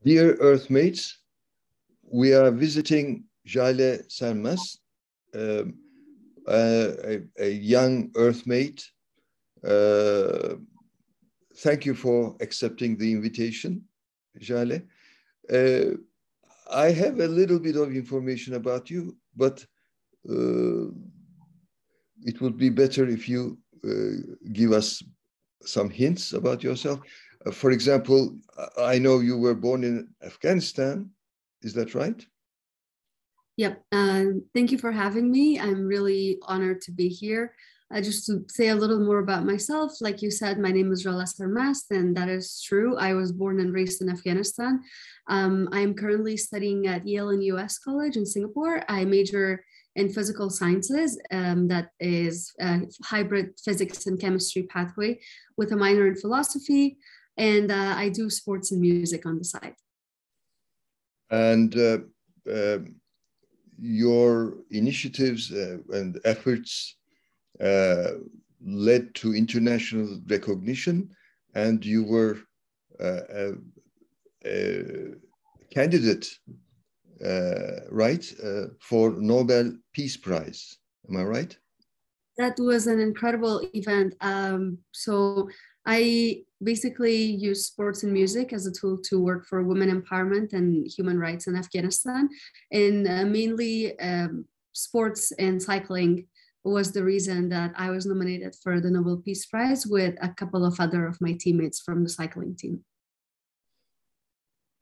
Dear Earthmates, we are visiting Zhala Sarmast, a young Earthmate. Thank you for accepting the invitation, Zhala. I have a little bit of information about you, but it would be better if you give us some hints about yourself. For example, I know you were born in Afghanistan. Is that right? Yep. Thank you for having me. I'm really honored to be here. Just to say a little more about myself, like you said, my name is Zhala Sarmast, and that is true. I was born and raised in Afghanistan. I'm currently studying at Yale and US College in Singapore. I major in physical sciences, that is a hybrid physics and chemistry pathway with a minor in philosophy. And I do sports and music on the side. And your initiatives and efforts led to international recognition, and you were a candidate, right, for Nobel Peace Prize. Am I right? That was an incredible event. So I basically use sports and music as a tool to work for women empowerment and human rights in Afghanistan. And mainly sports and cycling was the reason that I was nominated for the Nobel Peace Prize with a couple of other of my teammates from the cycling team.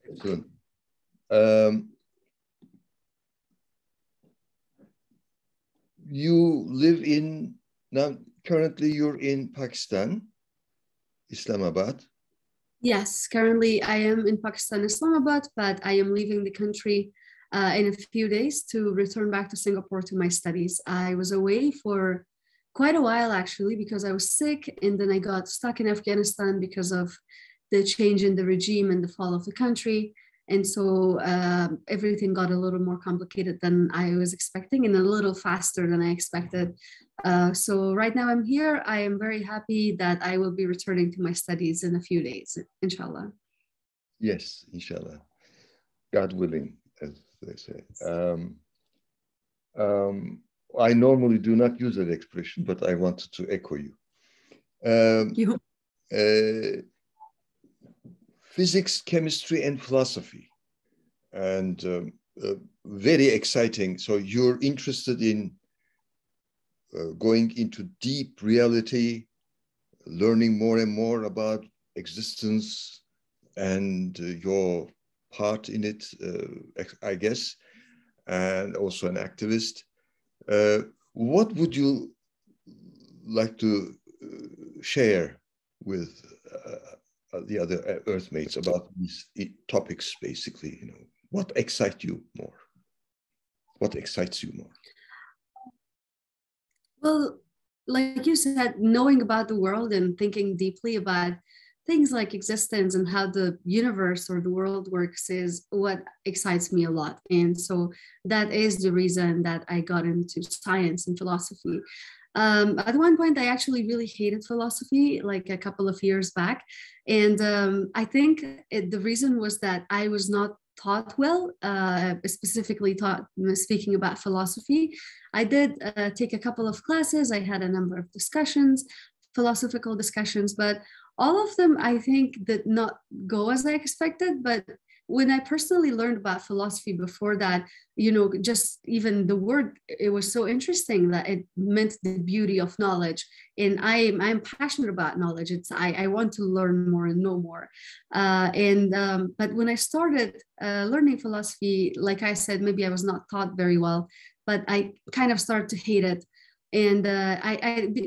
Excellent. You live in, now currently you're in Pakistan, Islamabad. Yes, currently I am in Pakistan, Islamabad, but I am leaving the country in a few days to return back to Singapore to my studies. I was away for quite a while actually because I was sick, and then I got stuck in Afghanistan because of the change in the regime and the fall of the country. And so everything got a little more complicated than I was expecting and a little faster than I expected. So right now I'm here. I am very happy that I will be returning to my studies in a few days, inshallah. Yes, inshallah. God willing, as they say. I normally do not use that expression, but I wanted to echo you. Physics, chemistry, and philosophy. And very exciting. So you're interested in going into deep reality, learning more and more about existence and your part in it, I guess, and also an activist. What would you like to share with the other Earthmates about these topics, basically? You know, what excites you more? What excites you more? Well, like you said, knowing about the world and thinking deeply about things like existence and how the universe or the world works is what excites me a lot. And so that is the reason that I got into science and philosophy. At one point, I actually really hated philosophy, like a couple of years back. And I think the reason was that I was not taught well, specifically taught speaking about philosophy. I did take a couple of classes. I had a number of discussions, philosophical discussions, but all of them, I think, did not go as I expected. But when I personally learned about philosophy before that, you know, just even the word, it was so interesting that it meant the beauty of knowledge. And I'm passionate about knowledge. I want to learn more and know more. But when I started learning philosophy, like I said, maybe I was not taught very well, but I kind of started to hate it. And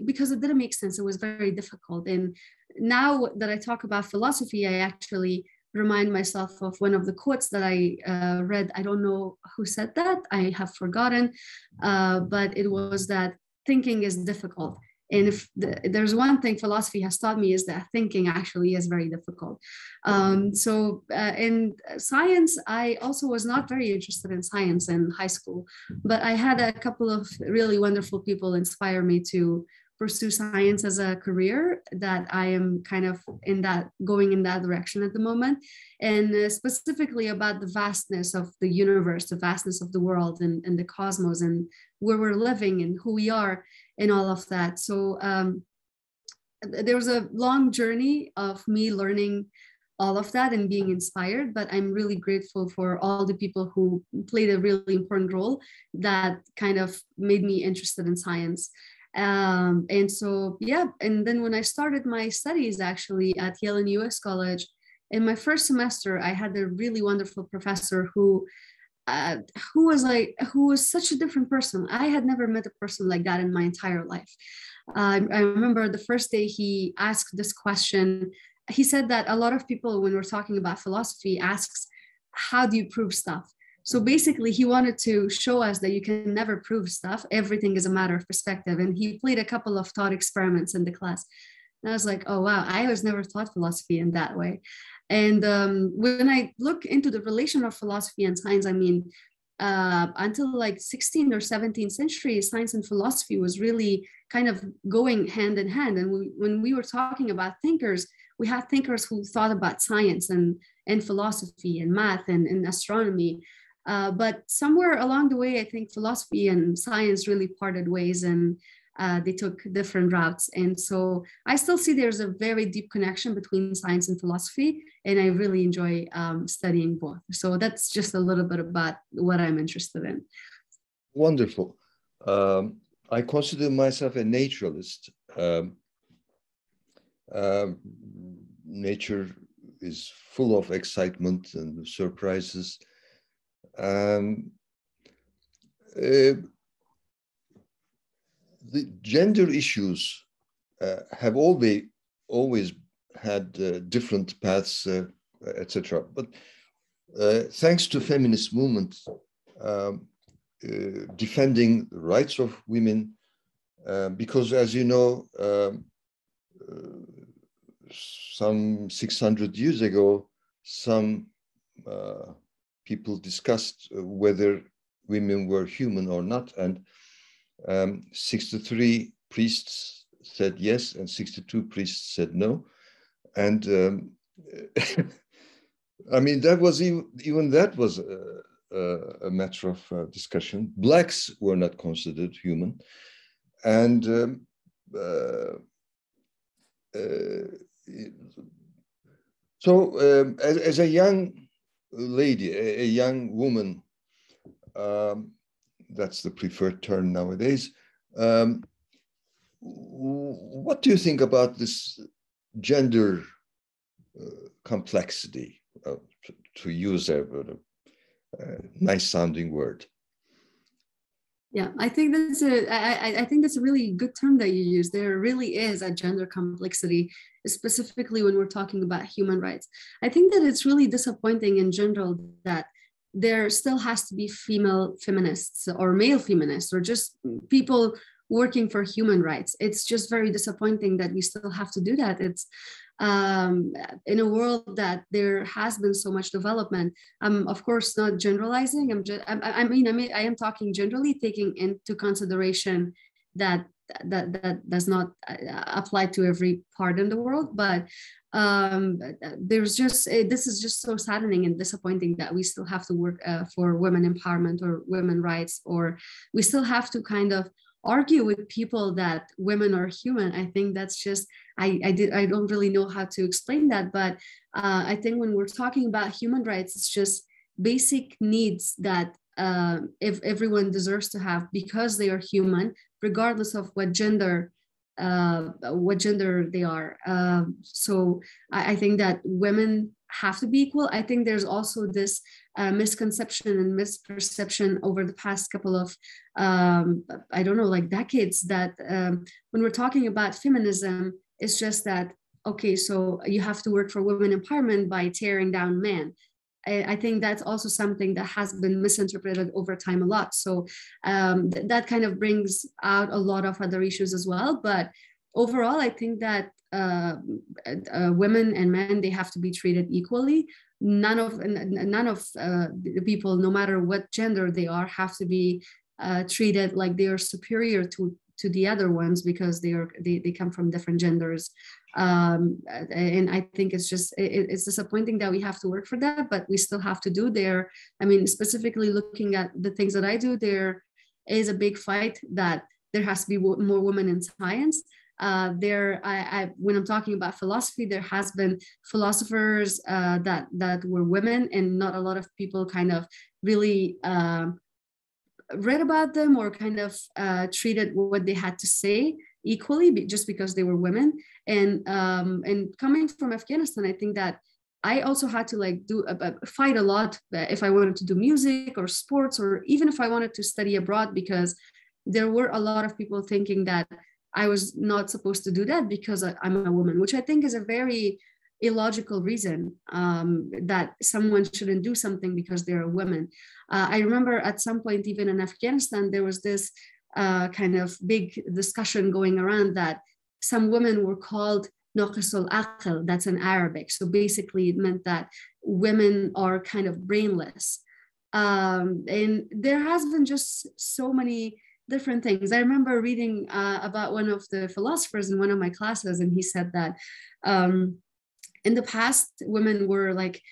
because it didn't make sense, it was very difficult. And now that I talk about philosophy, I actually remind myself of one of the quotes that I read. I don't know who said that. I have forgotten, but it was that thinking is difficult. And if there's one thing philosophy has taught me is that thinking actually is very difficult. In science, I also was not very interested in science in high school, but I had a couple of really wonderful people inspire me to pursue science as a career, that I am kind of going in that direction at the moment. And specifically about the vastness of the universe, the vastness of the world, and the cosmos, and where we're living and who we are and all of that. So there was a long journey of me learning all of that and being inspired, but I'm really grateful for all the people who played a really important role that kind of made me interested in science. And so, yeah, and then when I started my studies actually at Yale and US College, in my first semester, I had a really wonderful professor who was such a different person. I had never met a person like that in my entire life. I remember the first day he asked this question. He said that a lot of people, when we're talking about philosophy, asks, how do you prove stuff? So basically, he wanted to show us that you can never prove stuff. Everything is a matter of perspective. And he played a couple of thought experiments in the class. And I was like, oh, wow, I was never taught philosophy in that way. And when I look into the relation of philosophy and science, I mean, until like 16th or 17th century, science and philosophy was really kind of going hand in hand. And when we were talking about thinkers, we had thinkers who thought about science and philosophy and math and astronomy. But somewhere along the way, I think philosophy and science really parted ways, and they took different routes. And so I still see there's a very deep connection between science and philosophy, and I really enjoy studying both. So that's just a little bit about what I'm interested in. Wonderful. I consider myself a naturalist. Nature is full of excitement and surprises. The gender issues have always had different paths, etc. But thanks to feminist movement defending the rights of women, because as you know, some 600 years ago, some people discussed whether women were human or not, and 63 priests said yes, and 62 priests said no. And I mean, that was even that was a matter of discussion. Blacks were not considered human. And so as a young lady, a young woman, that's the preferred term nowadays. What do you think about this gender complexity, to use a nice sounding word? Yeah, I think that's I think that's a really good term that you use. There really is a gender complexity, specifically when we're talking about human rights. I think that it's really disappointing in general that there still has to be female feminists or male feminists or just people working for human rights. It's just very disappointing that we still have to do that. It's in a world that there has been so much development. I'm of course not generalizing. I am talking generally, taking into consideration that does not apply to every part in the world, but there's just this is just so saddening and disappointing that we still have to work for women empowerment or women rights, or we still have to kind of argue with people that women are human. I think that's just I don't really know how to explain that, but I think when we're talking about human rights, it's just basic needs that if everyone deserves to have because they are human, regardless of what gender they are. So I think that women have to be equal. I think there's also this misconception and misperception over the past couple of, I don't know, like decades, that when we're talking about feminism, it's just that, okay, so you have to work for women empowerment by tearing down men. I think that's also something that has been misinterpreted over time a lot. So that kind of brings out a lot of other issues as well. But overall, I think that women and men, they have to be treated equally. None of the people, no matter what gender they are, have to be treated like they are superior to the other ones because they come from different genders. And I think it's disappointing that we have to work for that, but we still have to do there. I mean, specifically looking at the things that I do, there is a big fight that there has to be more women in science. When I'm talking about philosophy, there has been philosophers that were women, and not a lot of people kind of really read about them or kind of treated what they had to say equally, just because they were women. And coming from Afghanistan, I think that I also had to like fight a lot if I wanted to do music or sports, or even if I wanted to study abroad, because there were a lot of people thinking that I was not supposed to do that because I'm a woman, which I think is a very illogical reason that someone shouldn't do something because they're a woman. I remember at some point, even in Afghanistan, there was this kind of big discussion going around that some women were called Naqisul Aql, that's in Arabic. So basically it meant that women are kind of brainless. And there has been just so many different things. I remember reading about one of the philosophers in one of my classes, and he said that in the past, women were like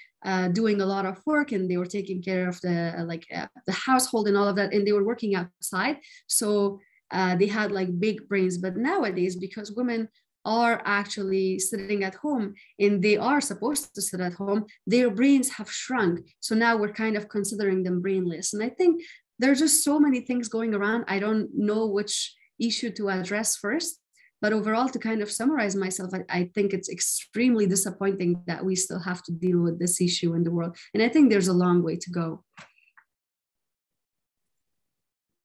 doing a lot of work, and they were taking care of the household and all of that, and they were working outside. So they had like big brains. But nowadays, because women are actually sitting at home and they are supposed to sit at home, their brains have shrunk. So now we're kind of considering them brainless. And I think there's just so many things going around. I don't know which issue to address first. But overall, to kind of summarize myself, I think it's extremely disappointing that we still have to deal with this issue in the world. And I think there's a long way to go.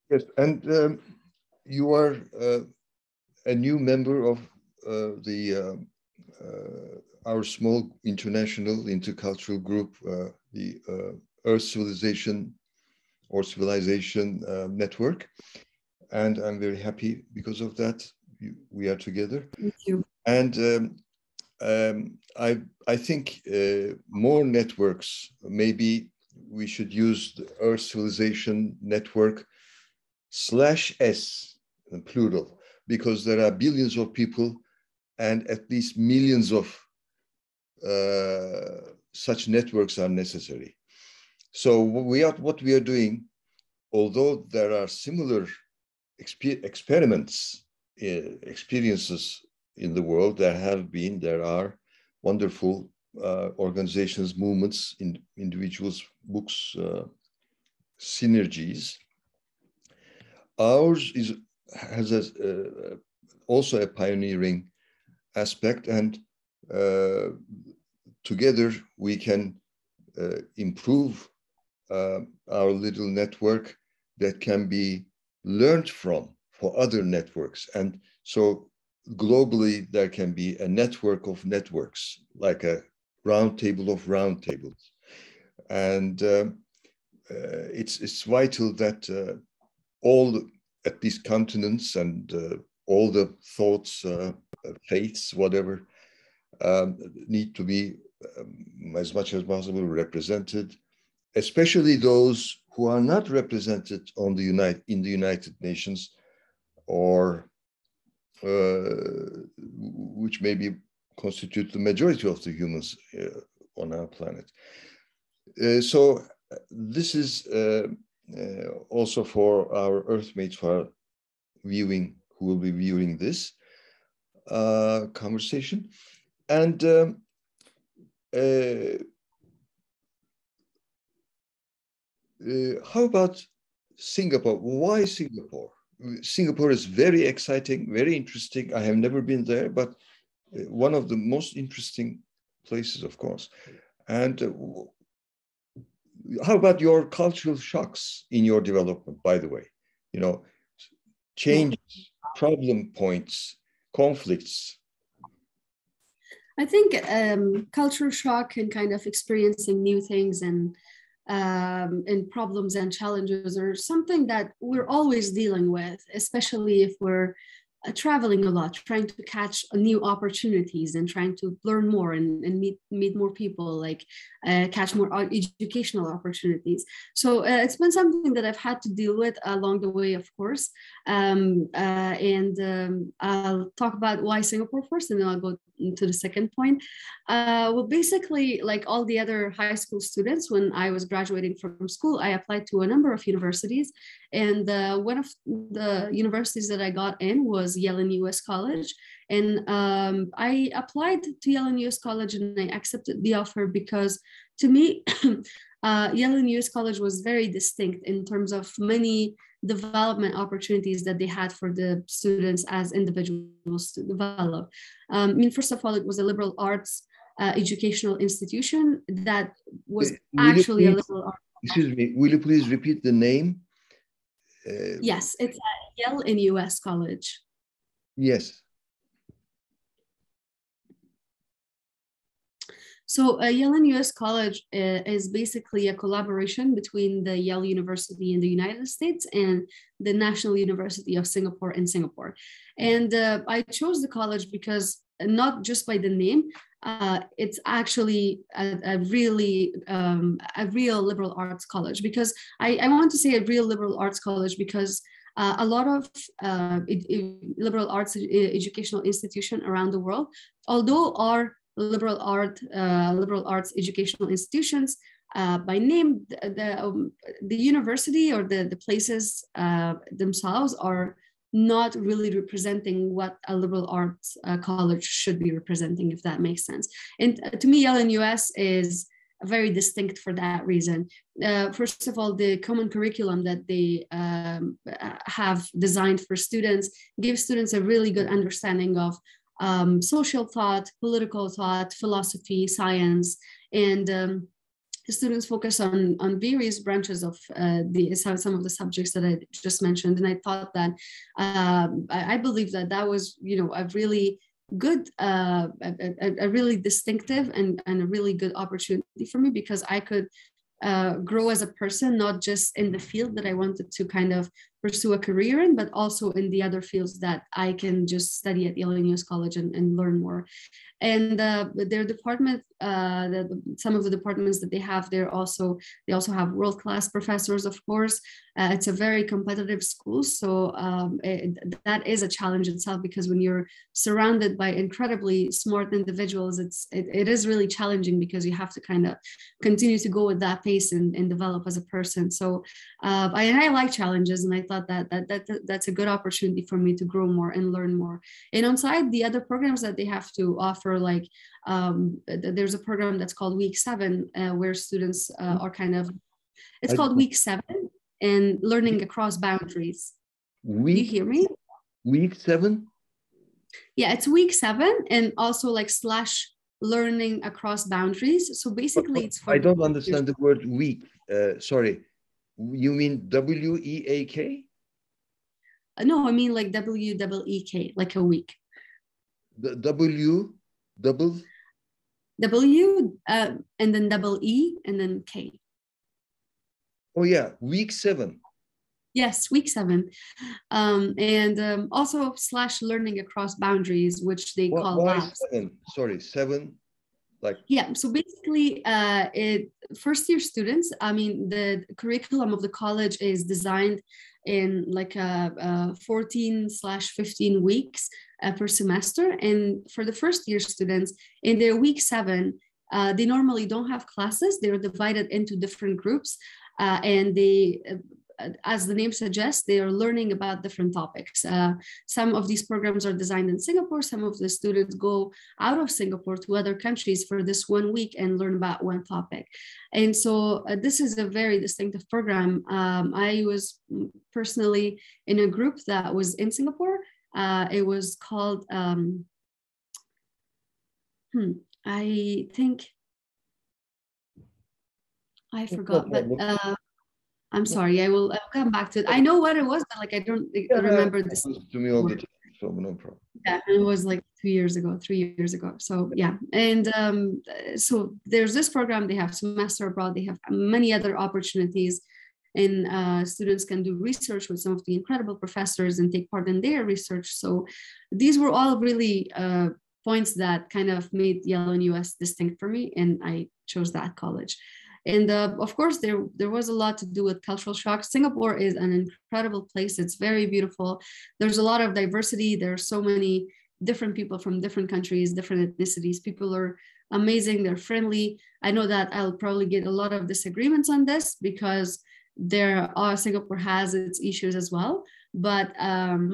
Yes, and you are a new member of our small international intercultural group, the Earth Civilization Network. And I'm very happy because of that. We are together. Thank you. And I think more networks, maybe we should use the Earth Civilization Network /S, plural, because there are billions of people and at least millions of such networks are necessary. So what we are doing, although there are similar experiences in the world, there are wonderful organizations, movements, individuals, books, synergies. Ours has also a pioneering aspect, and together we can improve our little network that can be learned from for other networks. And so globally, there can be a network of networks, like a round table of round tables. And it's vital that at these continents and all the thoughts, faiths, whatever, need to be as much as possible represented, especially those who are not represented in the United Nations, or which maybe constitute the majority of the humans on our planet. So this is also for our Earthmates who will be viewing this conversation. And how about Singapore? Why Singapore? Singapore is very exciting, very interesting. I have never been there, but one of the most interesting places, of course. And how about your cultural shocks in your development, by the way? You know, changes, problem points, conflicts. I think cultural shock and kind of experiencing new things and problems and challenges are something that we're always dealing with, especially if we're traveling a lot, trying to catch new opportunities and trying to learn more and meet more people, like catch more educational opportunities. So it's been something that I've had to deal with along the way, of course. I'll talk about why Singapore first, and then I'll go to the second point. Well, basically, like all the other high school students, when I was graduating from school, I applied to a number of universities. And one of the universities that I got in was Yale and US College. And I applied to Yale and US College and I accepted the offer because to me, Yale and US College was very distinct in terms of many development opportunities that they had for the students as individuals to develop. I mean, first of all, it was a liberal arts educational institution that was actually a liberal arts. Excuse me, will you please repeat the name? Yes, it's Yale and US College. Yes. So Yale and US College is basically a collaboration between the Yale University in the United States and the National University of Singapore in Singapore. And I chose the college because not just by the name, it's actually a real liberal arts college, because I want to say a real liberal arts college because a lot of liberal arts educational institutions around the world, although are liberal arts educational institutions, by name, the university or the places themselves are not really representing what a liberal arts college should be representing, if that makes sense. And to me, Yale and US is very distinct for that reason. First of all, the common curriculum that they have designed for students gives students a really good understanding of social thought, political thought, philosophy, science, and students focus on various branches of some of the subjects that I just mentioned. And I thought that I believe that was, a really good, a really distinctive and a really good opportunity for me, because I could grow as a person, not just in the field that I wanted to kind of pursue a career in, but also in the other fields that I can just study at Yale and US College and learn more. And their department, some of the departments that they have there they also have world-class professors, of course. It's a very competitive school, so that is a challenge itself, because when you're surrounded by incredibly smart individuals, it is really challenging, because you have to kind of continue to go with that pace and develop as a person. So I like challenges, and I thought that's a good opportunity for me to grow more and learn more. And on side, the other programs that they have to offer, like there's a program that's called Week 7, where students are it's called Week 7 and learning across boundaries. Do you hear me? Week 7? Yeah, it's Week 7 and also like / learning across boundaries. So basically it's for— I don't understand the word week. Sorry. You mean WEAK? No, I mean like WEEK, like a week. The W and then EE and then K. Oh yeah, Week 7. Yes, Week 7, and also / learning across boundaries, which they call labs. 7? Sorry, 7. Like, yeah, so basically first year students, I mean, the curriculum of the college is designed in like 14 / 15 weeks per semester. And for the first year students, in their Week 7, they normally don't have classes. They're divided into different groups, and they as the name suggests, they are learning about different topics. Some of these programs are designed in Singapore. Some of the students go out of Singapore to other countries for this 1 week and learn about one topic. And so this is a very distinctive program. I was personally in a group that was in Singapore. It was called, I think, I forgot, but I'm sorry, I'll come back to it. I know what it was, but like I don't remember this. To me all the time, so no problem. Yeah, it was like 3 years ago. So yeah, and so there's this program. They have semester abroad. They have many other opportunities, and students can do research with some of the incredible professors and take part in their research. So these were all really points that kind of made Yale and US distinct for me, and I chose that college. And of course, there was a lot to do with cultural shock. Singapore is an incredible place. It's very beautiful. There's a lot of diversity. There are so many different people from different countries, different ethnicities. People are amazing. They're friendly. I know that I'll probably get a lot of disagreements on this because Singapore has its issues as well. But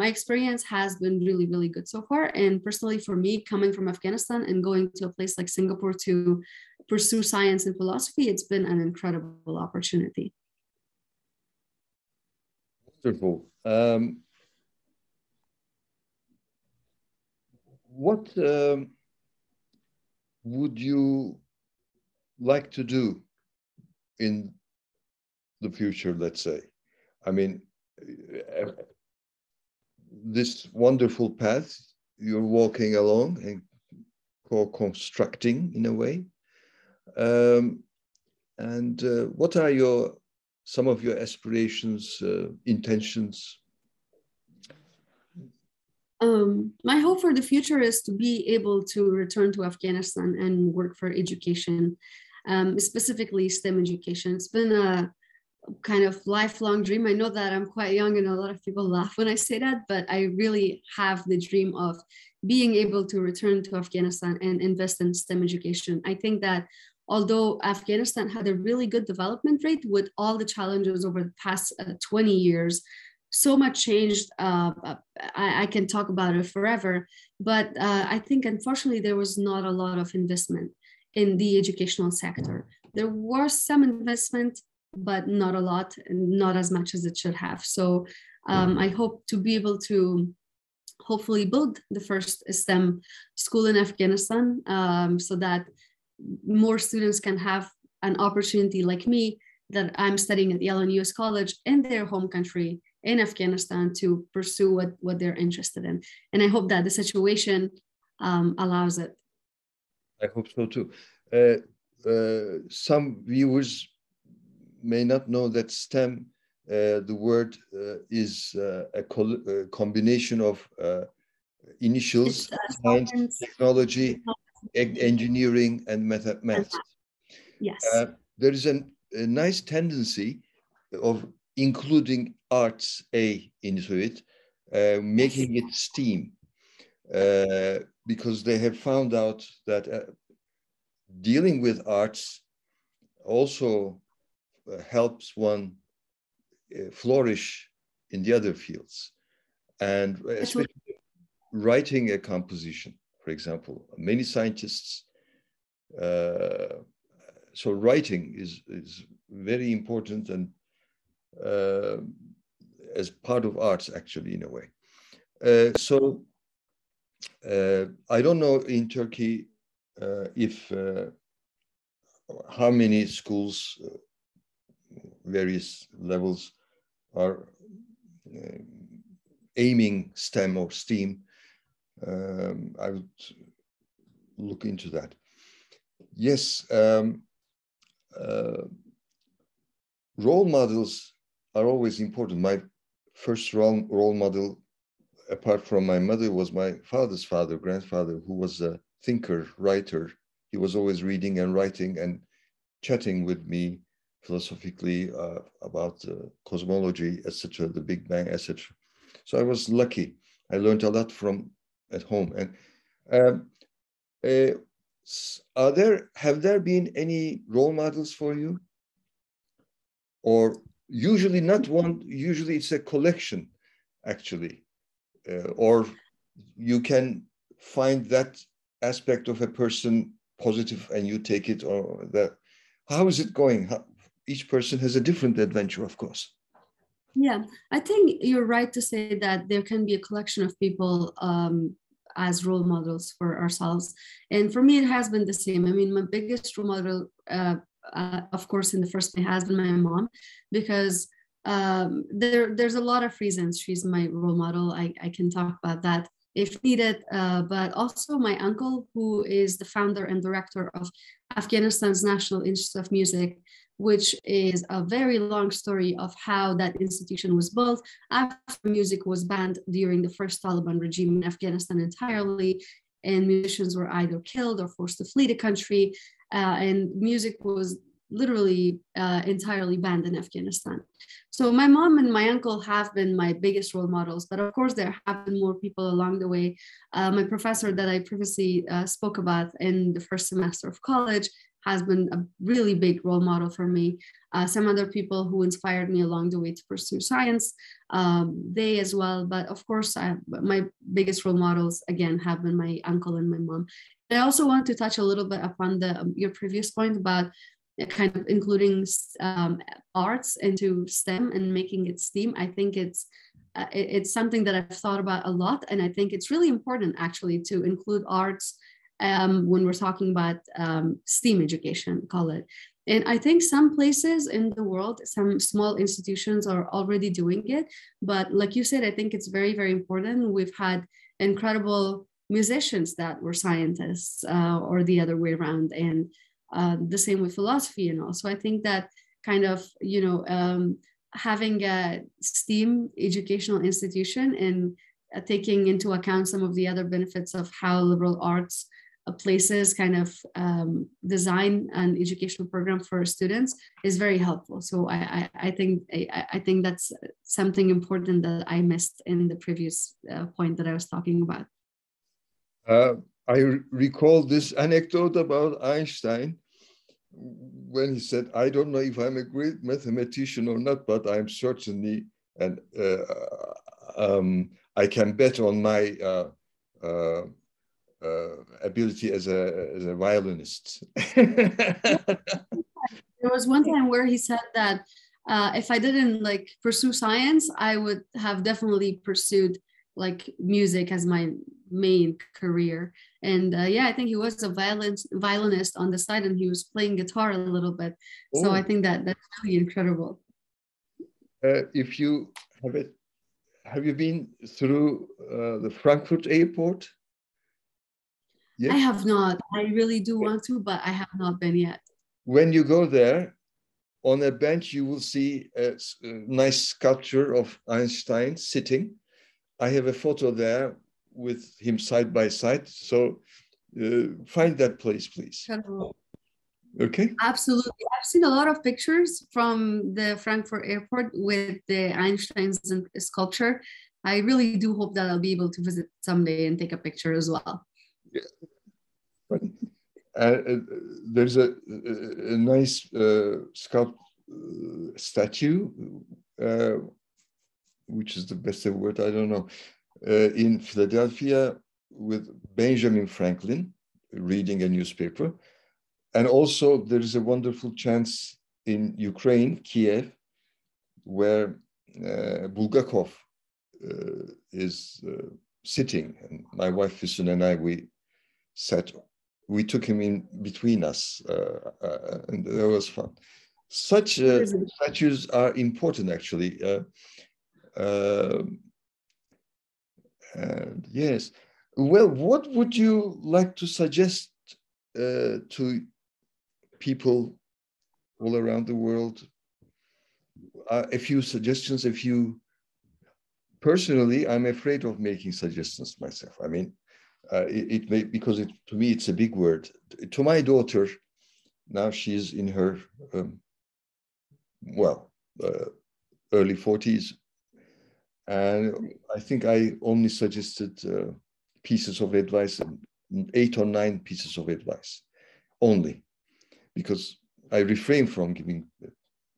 my experience has been really, really good so far. And personally, for me, coming from Afghanistan and going to a place like Singapore to pursue science and philosophy, it's been an incredible opportunity. Wonderful. What would you like to do in the future, let's say? I mean, this wonderful path you're walking along and co-constructing in a way. What are some of your aspirations, intentions? My hope for the future is to be able to return to Afghanistan and work for education, specifically STEM education. It's been a kind of lifelong dream. I know that I'm quite young and a lot of people laugh when I say that, but I really have the dream of being able to return to Afghanistan and invest in STEM education. I think that although Afghanistan had a really good development rate, with all the challenges over the past 20 years, so much changed. I can talk about it forever, but I think unfortunately there was not a lot of investment in the educational sector. There was some investment, but not a lot, and not as much as it should have. So I hope to be able to hopefully build the first STEM school in Afghanistan, so that more students can have an opportunity like me, that I'm studying at Yale and US College in their home country in Afghanistan, to pursue what they're interested in. And I hope that the situation allows it. I hope so too. Some viewers may not know that STEM, the word is a combination of initials, science, technology, engineering, and maths. Yes. There is a nice tendency of including arts into it, making it STEAM, because they have found out that dealing with arts also helps one flourish in the other fields, and especially writing a composition, for example. Many scientists, so writing is very important, and as part of arts, actually, in a way. I don't know in Turkey if how many schools, various levels, are aiming STEM or STEAM. I would look into that. Yes, role models are always important. My first role model, apart from my mother, was my father's father, grandfather, who was a thinker, writer. He was always reading and writing and chatting with me philosophically about cosmology, etc., the Big Bang, etc. So I was lucky. I learned a lot from at home. And have there been any role models for you? Or usually not one, usually it's a collection, actually. Or you can find that aspect of a person positive and you take it, or that. How is it going? Each person has a different adventure, of course. Yeah, I think you're right to say that there can be a collection of people as role models for ourselves. And for me, it has been the same. I mean, my biggest role model, of course, in the first place has been my mom, because there's a lot of reasons she's my role model. I can talk about that if needed, but also my uncle, who is the founder and director of Afghanistan's National Institute of Music, which is a very long story of how that institution was built after music was banned during the first Taliban regime in Afghanistan entirely, and musicians were either killed or forced to flee the country, and music was literally entirely banned in Afghanistan. So my mom and my uncle have been my biggest role models, but of course there have been more people along the way. My professor that I previously spoke about in the first semester of college has been a really big role model for me. Some other people who inspired me along the way to pursue science, they as well. But of course, my biggest role models, again, have been my uncle and my mom. I also want to touch a little bit upon your previous point about kind of including arts into STEM and making it STEAM. I think it's something that I've thought about a lot. And I think it's really important actually to include arts when we're talking about STEAM education, call it. And I think some places in the world, some small institutions are already doing it. But like you said, I think it's very, very important. We've had incredible musicians that were scientists or the other way around. And the same with philosophy and all. So I think that kind of, having a STEAM educational institution and taking into account some of the other benefits of how liberal arts places kind of design an educational program for students is very helpful. So I think that's something important that I missed in the previous point that I was talking about. I recall this anecdote about Einstein when he said, "I don't know if I'm a great mathematician or not, but I'm certainly, and I can bet on my ability as a violinist." There was one time where he said that if I didn't pursue science, I would have definitely pursued music as my main career. And I think he was a violinist on the side, and he was playing guitar a little bit. So I think that's really incredible. If you have you been through the Frankfurt airport? Yes? I have not. I really do want to, but I have not been yet. When you go there, on a bench, you will see a nice sculpture of Einstein sitting. I have a photo there with him side by side. So find that place, please. Incredible. Okay. Absolutely. I've seen a lot of pictures from the Frankfurt airport with the Einstein's sculpture. I really do hope that I'll be able to visit someday and take a picture as well. Yeah. There's a nice statue, which is the best word, I don't know, in Philadelphia with Benjamin Franklin reading a newspaper. And also there is a wonderful chance in Ukraine, Kiev, where Bulgakov is sitting. And my wife, Füsun, and I, we took him in between us, and that was fun. Such statues are important, actually. And yes. Well, what would you like to suggest to people all around the world? A few suggestions, personally, I'm afraid of making suggestions myself. I mean, it may, because to me, it's a big word. To my daughter, now she's in her, early 40s. And I think I only suggested pieces of advice, 8 or 9 pieces of advice only, because I refrain from giving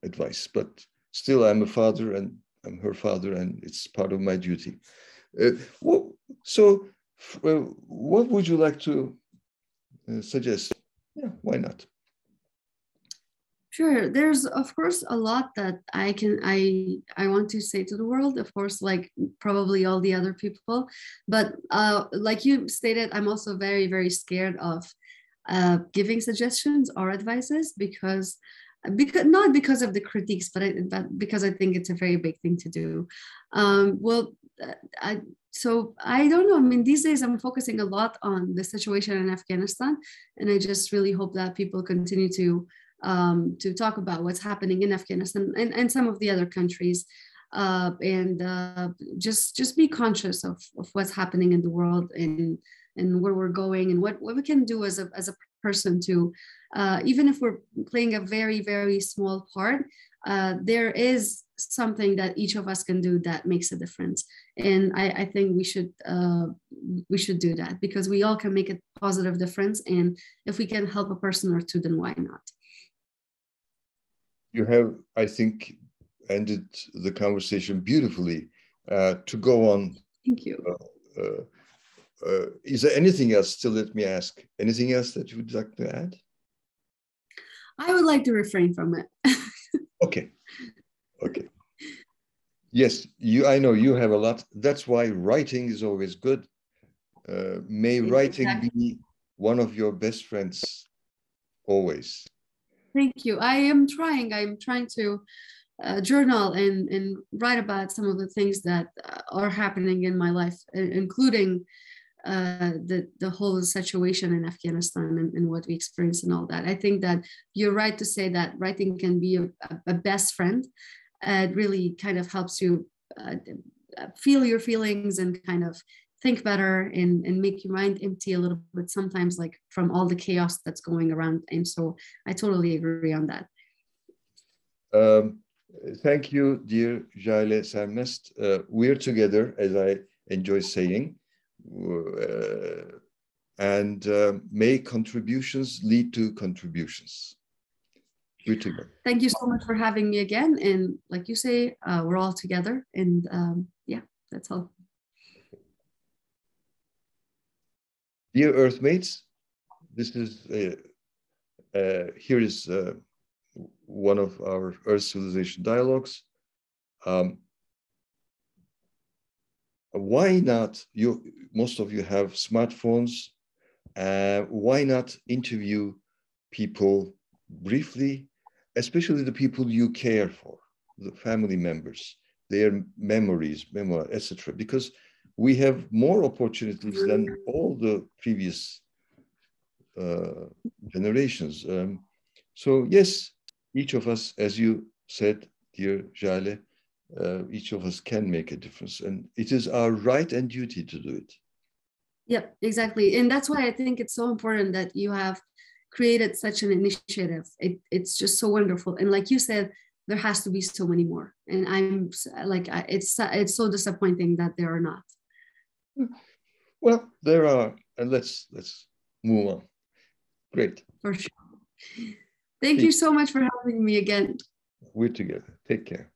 advice, but still I'm a father and I'm her father, and it's part of my duty. What would you like to suggest? Yeah, why not? Sure. There's of course a lot that I want to say to the world, of course, like probably all the other people, but like you stated, I'm also very, very scared of giving suggestions or advices, because because not because of the critiques, but because I think it's a very big thing to do. Well, so I don't know. I mean, these days I'm focusing a lot on the situation in Afghanistan, and I just really hope that people continue to talk about what's happening in Afghanistan and some of the other countries, and just be conscious of what's happening in the world and where we're going and what we can do as a person to, even if we're playing a very, very small part, there is something that each of us can do that makes a difference. And I think we should do that, because we all can make a positive difference. And if we can help a person or two, then why not? You have, I think, ended the conversation beautifully. To go on. Thank you. Is there anything else? Still, let me ask. Anything else that you would like to add? I would like to refrain from it. Okay. Okay. Yes, I know you have a lot. That's why writing is always good. May writing be one of your best friends always. Thank you. I'm trying to journal and write about some of the things that are happening in my life, including the whole situation in Afghanistan and what we experienced and all that. I think that you're right to say that writing can be a best friend. It really kind of helps you feel your feelings and kind of think better and make your mind empty a little bit sometimes, like from all the chaos that's going around. And so I totally agree on that. Thank you, dear Zhala Sarmast. We're together, as I enjoy saying, and may contributions lead to contributions. We're together. Thank you so much for having me again. And like you say, we're all together. And yeah, that's all. Dear Earthmates, this is here is one of our Earth Civilization dialogues. Why not? Most of you have smartphones. Why not interview people briefly, especially the people you care for, the family members, their memories, memoir, etc. Because we have more opportunities than all the previous generations. So yes, each of us, as you said, dear Zhala, each of us can make a difference, and it is our right and duty to do it. Yep, exactly. And that's why I think it's so important that you have created such an initiative. It's just so wonderful. And like you said, there has to be so many more. And I'm like, it's so disappointing that there are not. Well, there are, and let's move on. Great. For sure. Thank you so much for having me again. We're together. Take care.